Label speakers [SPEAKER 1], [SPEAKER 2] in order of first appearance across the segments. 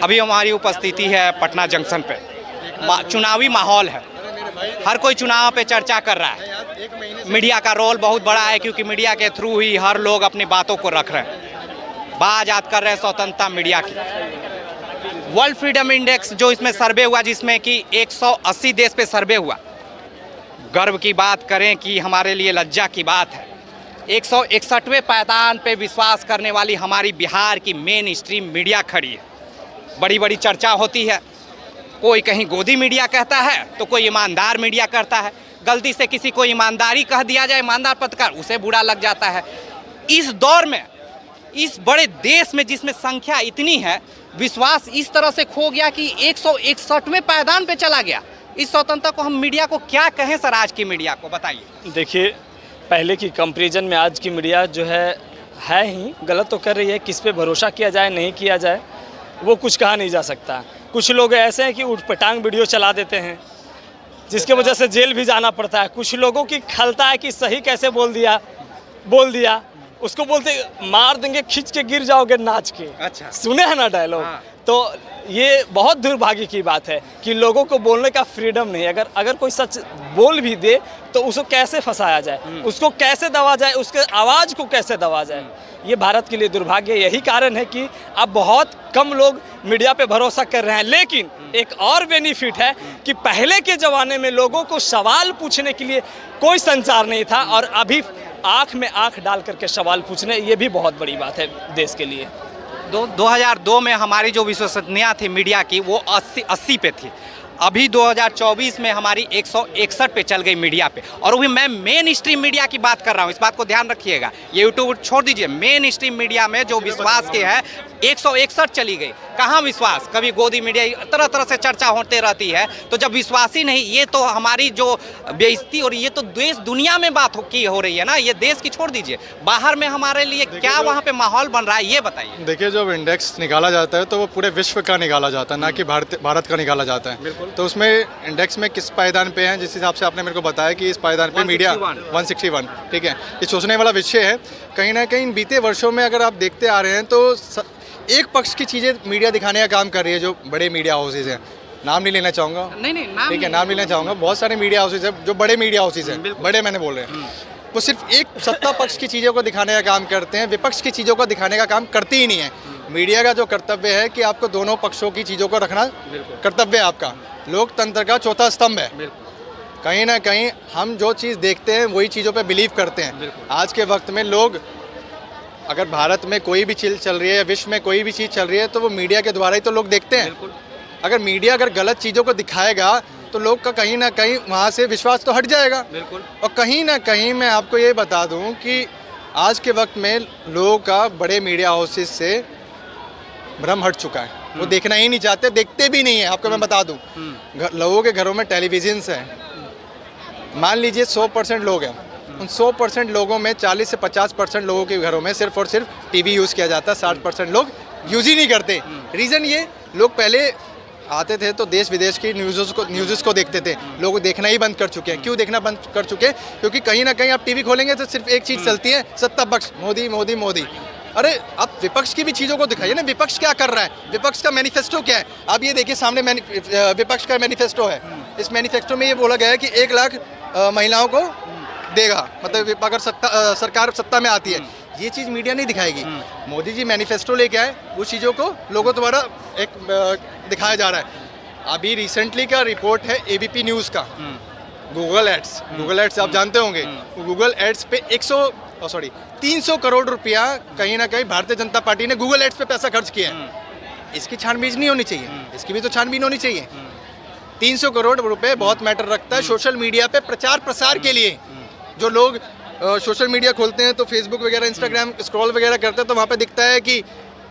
[SPEAKER 1] अभी हमारी उपस्थिति है पटना जंक्शन पे। चुनावी माहौल है, हर कोई चुनाव पे चर्चा कर रहा है। मीडिया का रोल बहुत बड़ा है क्योंकि मीडिया के थ्रू ही हर लोग अपनी बातों को रख रहे हैं, बात कर रहे हैं स्वतंत्रता मीडिया की। वर्ल्ड फ्रीडम इंडेक्स जो इसमें सर्वे हुआ, जिसमें कि 180 देश पे सर्वे हुआ, गर्व की बात करें कि हमारे लिए लज्जा की बात है। 161वें पायदान पे विश्वास करने वाली हमारी बिहार की मेन स्ट्रीम मीडिया खड़ी है। बड़ी बड़ी चर्चा होती है, कोई कहीं गोदी मीडिया कहता है तो कोई ईमानदार मीडिया कहता है। गलती से किसी को ईमानदारी कह दिया जाए, ईमानदार पत्रकार, उसे बुरा लग जाता है। इस दौर में, इस बड़े देश में जिसमें संख्या इतनी है, विश्वास इस तरह से खो गया कि 161वें पायदान पे चला गया। इस स्वतंत्रता को हम मीडिया को क्या कहें सर, आज की मीडिया को बताइए।
[SPEAKER 2] देखिए, पहले की कंपैरिजन में आज की मीडिया जो है ही गलत तो कर रही है। किस पे भरोसा किया जाए नहीं किया जाए वो कुछ कहा नहीं जा सकता। कुछ लोग ऐसे हैं कि उठपटांग वीडियो चला देते हैं जिसके वजह से जेल भी जाना पड़ता है। कुछ लोगों की खलता है कि सही कैसे बोल दिया उसको बोलते मार देंगे, खींच के गिर जाओगे नाच के।
[SPEAKER 1] अच्छा,
[SPEAKER 2] सुने हैं ना डायलॉग।
[SPEAKER 1] हाँ।
[SPEAKER 2] तो ये बहुत दुर्भाग्य की बात है कि लोगों को बोलने का फ्रीडम नहीं। अगर कोई सच बोल भी दे तो उसको कैसे फंसाया जाए, उसको कैसे दबा जाए, उसके आवाज़ को कैसे दबा जाए, ये भारत के लिए दुर्भाग्य। यही कारण है कि अब बहुत कम लोग मीडिया पे भरोसा कर रहे हैं। लेकिन एक और बेनिफिट है कि पहले के ज़माने में लोगों को सवाल पूछने के लिए कोई संचार नहीं था, और अभी आँख में आँख डाल करके सवाल पूछने, ये भी बहुत बड़ी बात है देश के लिए।
[SPEAKER 1] 2002 में हमारी जो विश्वसनीयता थी मीडिया की, वो 80 पे थी। अभी 2024 में हमारी 161 पे चल गई मीडिया पे, और वो भी मैं मेन स्ट्रीम मीडिया की बात कर रहा हूँ। इस बात को ध्यान रखिएगा, ये यूट्यूब छोड़ दीजिए। मेन स्ट्रीम मीडिया में जो विश्वास के है 161 चली गई। कहाँ विश्वास? कभी गोदी मीडिया, तरह तरह से चर्चा होते रहती है। तो जब विश्वास ही नहीं, ये तो हमारी जो बेइज्जती, और ये तो देश दुनिया में बात हो रही है ना। ये देश की छोड़ दीजिए, बाहर में हमारे लिए क्या वहाँ पे माहौल बन रहा है, ये बताइए।
[SPEAKER 3] देखिए, जब इंडेक्स निकाला जाता है तो वो पूरे विश्व का निकाला जाता है, ना कि भारत का निकाला जाता है। तो उसमें इंडेक्स में किस पायदान पे हैं, जिस हिसाब से आपने मेरे को बताया कि इस पायदान पे मीडिया 161, ठीक है, ये सोचने वाला विषय है। कहीं ना कहीं बीते वर्षों में अगर आप देखते आ रहे हैं तो एक पक्ष की चीज़ें मीडिया दिखाने का काम कर रही है। जो बड़े मीडिया हाउसेज हैं, नाम नहीं लेना चाहूँगा,
[SPEAKER 1] नहीं
[SPEAKER 3] ठीक है, नाम नहीं लेना चाहूँगा, बहुत सारे मीडिया हाउसेज हैं जो बड़े मीडिया हाउसेज हैं, बड़े मैंने बोल रहे हैं, वो सिर्फ एक सत्ता पक्ष की चीज़ों को दिखाने का काम करते हैं, विपक्ष की चीज़ों को दिखाने का काम करती ही नहीं है। मीडिया का जो कर्तव्य है कि आपको दोनों पक्षों की चीज़ों को रखना कर्तव्य है आपका, लोकतंत्र का चौथा स्तंभ है। कहीं ना कहीं हम जो चीज़ देखते हैं वही चीज़ों पे बिलीव करते हैं। आज के वक्त में लोग, अगर भारत में कोई भी चीज़ चल रही है या विश्व में कोई भी चीज़ चल रही है तो वो मीडिया के द्वारा ही तो लोग देखते हैं। अगर मीडिया अगर गलत चीज़ों को दिखाएगा तो लोग का कहीं ना कहीं वहाँ से विश्वास तो हट जाएगा। और कहीं ना कहीं मैं आपको ये बता दूँ कि आज के वक्त में लोगों का बड़े मीडिया हाउसेज से भ्रम हट चुका है। वो देखना ही नहीं चाहते, देखते भी नहीं है। आपको मैं बता दूँ, लोगों के घरों में टेलीविजन है, मान लीजिए 100% लोग हैं, उन 100% लोगों में 40 से 50% लोगों के घरों में सिर्फ और सिर्फ टीवी यूज़ किया जाता है। 60% लोग यूज़ ही नहीं करते। रीज़न ये, लोग पहले आते थे तो देश विदेश की न्यूज़ को देखते थे, लोग देखना ही बंद कर चुके हैं। क्यों देखना बंद कर चुके हैं? क्योंकि कहीं ना कहीं आप टीवी खोलेंगे तो सिर्फ एक चीज़ चलती है, सत्ता पक्ष, मोदी मोदी मोदी। अरे आप विपक्ष की भी चीज़ों को दिखाइए ना, विपक्ष क्या कर रहा है, विपक्ष का मैनिफेस्टो क्या है। आप ये देखिए, सामने विपक्ष का मैनिफेस्टो है। इस मैनिफेस्टो में ये बोला गया है कि 1 लाख महिलाओं को देगा, मतलब अगर सरकार सत्ता में आती है। ये चीज़ मीडिया नहीं दिखाएगी। मोदी जी मैनिफेस्टो लेके आए, वो चीज़ों को लोगों द्वारा एक दिखाया जा रहा है। अभी रिसेंटली का रिपोर्ट है एबीपी न्यूज़ का, गूगल एड्स आप जानते होंगे। गूगल एड्स पे 300 करोड़ रुपया कहीं ना कहीं भारतीय जनता पार्टी ने गूगल एड्स पे पैसा खर्च किया है। इसकी छानबीन नहीं होनी चाहिए, इसकी भी तो छानबीन होनी चाहिए। 300 करोड़ रुपए बहुत मैटर रखता है सोशल मीडिया पे प्रचार प्रसार के लिए। जो लोग सोशल मीडिया खोलते हैं तो फेसबुक वगैरह, इंस्टाग्राम स्क्रॉल वगैरह करते हैं तो वहाँ पे दिखता है कि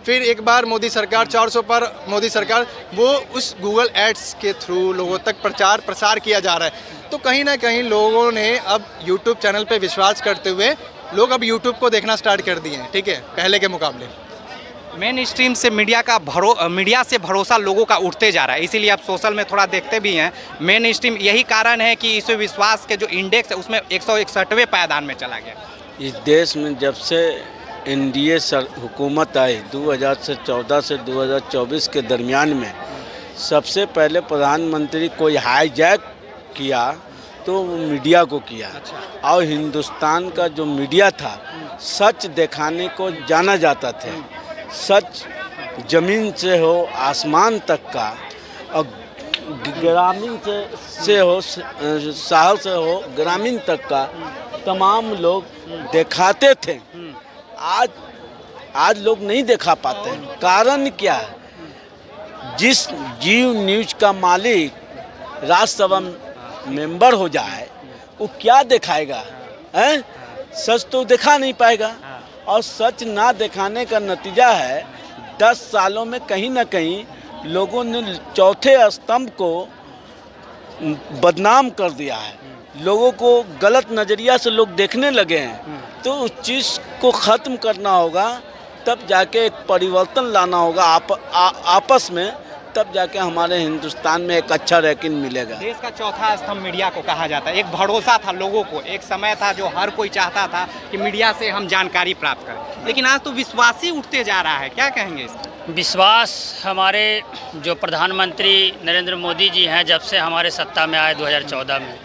[SPEAKER 3] फिर एक बार मोदी सरकार 400 पर मोदी सरकार, वो उस गूगल एड्स के थ्रू लोगों तक प्रचार प्रसार किया जा रहा है। तो कहीं ना कहीं लोगों ने अब यूट्यूब चैनल पे विश्वास करते हुए लोग अब यूट्यूब को देखना स्टार्ट कर दिए हैं, ठीक है, पहले के मुकाबले।
[SPEAKER 1] मेन स्ट्रीम से मीडिया से भरोसा लोगों का उठते जा रहा है, इसीलिए आप सोशल में थोड़ा देखते भी हैं। मेन स्ट्रीम यही कारण है कि इस विश्वास के जो इंडेक्स है उसमें 161वें पायदान में चला गया।
[SPEAKER 4] इस देश में जब से एनडीए हुकूमत आई 2014 से 2024 के दरमियान में सबसे पहले प्रधानमंत्री कोई हाईजैक किया तो मीडिया को किया। और हिंदुस्तान का जो मीडिया था सच दिखाने को जाना जाता था। सच ज़मीन से हो आसमान तक का, और ग्रामीण से हो शहर से हो ग्रामीण तक का तमाम लोग दिखाते थे। आज लोग नहीं दिखा पाते हैं। कारण क्या है? जिस जीव न्यूज का मालिक राज्यसभा मेंबर हो जाए वो क्या दिखाएगा? हैं? सच तो दिखा नहीं पाएगा। और सच ना दिखाने का नतीजा है 10 सालों में कहीं ना कहीं लोगों ने चौथे स्तंभ को बदनाम कर दिया है। लोगों को गलत नज़रिया से लोग देखने लगे हैं। तो उस चीज़ को ख़त्म करना होगा, तब जाके एक परिवर्तन लाना होगा आपस में, तब जाके हमारे हिंदुस्तान में एक अच्छा रैंकिंग मिलेगा।
[SPEAKER 1] देश का चौथा स्तंभ मीडिया को कहा जाता है। एक भरोसा था लोगों को, एक समय था जो हर कोई चाहता था कि मीडिया से हम जानकारी प्राप्त करें, लेकिन आज तो विश्वास ही उठते जा रहा है। क्या कहेंगे इस पर?
[SPEAKER 5] विश्वास हमारे जो प्रधानमंत्री नरेंद्र मोदी जी हैं, जब से हमारे सत्ता में आए 2014 में,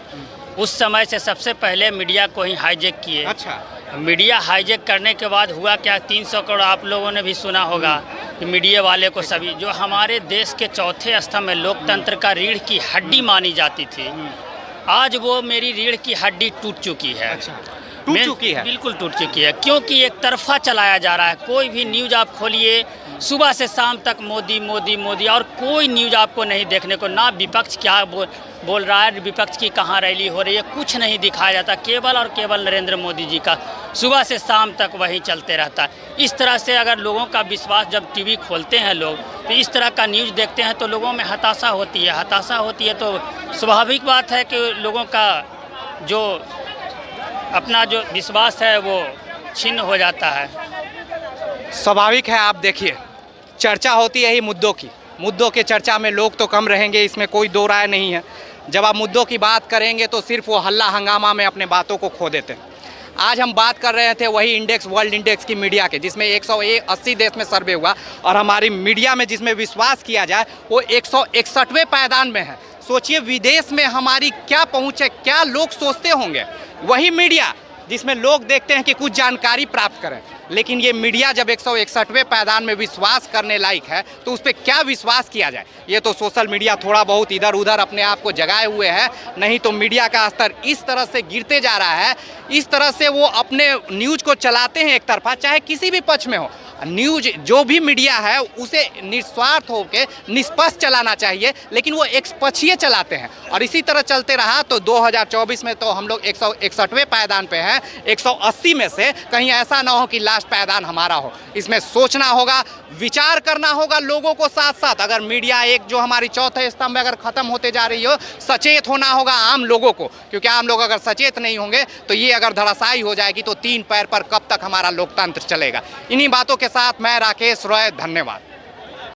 [SPEAKER 5] उस समय से सबसे पहले मीडिया को ही हाईजैक किए।
[SPEAKER 1] अच्छा,
[SPEAKER 5] मीडिया हाईजैक करने के बाद हुआ क्या, 300 करोड़ आप लोगों ने भी सुना होगा कि मीडिया वाले को सभी जो हमारे देश के चौथे स्तंभ में लोकतंत्र का रीढ़ की हड्डी मानी जाती थी, आज वो मेरी रीढ़ की हड्डी टूट चुकी है।
[SPEAKER 1] अच्छा, टूट चुकी है?
[SPEAKER 5] बिल्कुल टूट चुकी है, क्योंकि एक तरफा चलाया जा रहा है। कोई भी न्यूज़ आप खोलिए, सुबह से शाम तक मोदी मोदी मोदी, और कोई न्यूज़ आपको नहीं देखने को, ना विपक्ष क्या बोल रहा है, विपक्ष की कहाँ रैली हो रही है, कुछ नहीं दिखाया जाता। केवल और केवल नरेंद्र मोदी जी का सुबह से शाम तक वही चलते रहता है। इस तरह से अगर लोगों का विश्वास, जब टीवी खोलते हैं लोग तो इस तरह का न्यूज़ देखते हैं तो लोगों में हताशा होती है। हताशा होती है तो स्वाभाविक बात है कि लोगों का जो अपना जो विश्वास है वो छिन्न हो जाता है।
[SPEAKER 1] स्वाभाविक है। आप देखिए, चर्चा होती है ही मुद्दों की, मुद्दों के चर्चा में लोग तो कम रहेंगे, इसमें कोई दो राय नहीं है। जब आप मुद्दों की बात करेंगे तो सिर्फ वो हल्ला हंगामा में अपने बातों को खो देते हैं। आज हम बात कर रहे थे वही इंडेक्स, वर्ल्ड इंडेक्स की मीडिया के, जिसमें 180 देश में सर्वे हुआ, और हमारी मीडिया में जिसमें विश्वास किया जाए वो 161वें पायदान में है। सोचिए विदेश में हमारी क्या पहुँच है, क्या लोग सोचते होंगे। वही मीडिया जिसमें लोग देखते हैं कि कुछ जानकारी प्राप्त करें, लेकिन ये मीडिया जब 161वें पायदान में विश्वास करने लायक है तो उस पर क्या विश्वास किया जाए। ये तो सोशल मीडिया थोड़ा बहुत इधर उधर अपने आप को जगाए हुए है, नहीं तो मीडिया का स्तर इस तरह से गिरते जा रहा है। इस तरह से वो अपने न्यूज़ को चलाते हैं एक तरफा, चाहे किसी भी पक्ष में हो। न्यूज जो भी मीडिया है उसे निस्वार्थ होकर निष्पक्ष चलाना चाहिए, लेकिन वो एक पक्षीय चलाते हैं। और इसी तरह चलते रहा तो 2024 में तो हम लोग 161वें पायदान पे हैं। 180 में से कहीं ऐसा ना हो कि लास्ट पायदान हमारा हो। इसमें सोचना होगा, विचार करना होगा लोगों को। साथ साथ अगर मीडिया एक जो हमारी चौथे स्तंभ अगर ख़त्म होते जा रही हो, सचेत होना होगा आम लोगों को, क्योंकि आम लोग अगर सचेत नहीं होंगे तो ये अगर धराशायी हो जाएगी तो 3 पैर पर कब तक हमारा लोकतंत्र चलेगा। इन्हीं बातों के साथ मैं राकेश रॉय, धन्यवाद।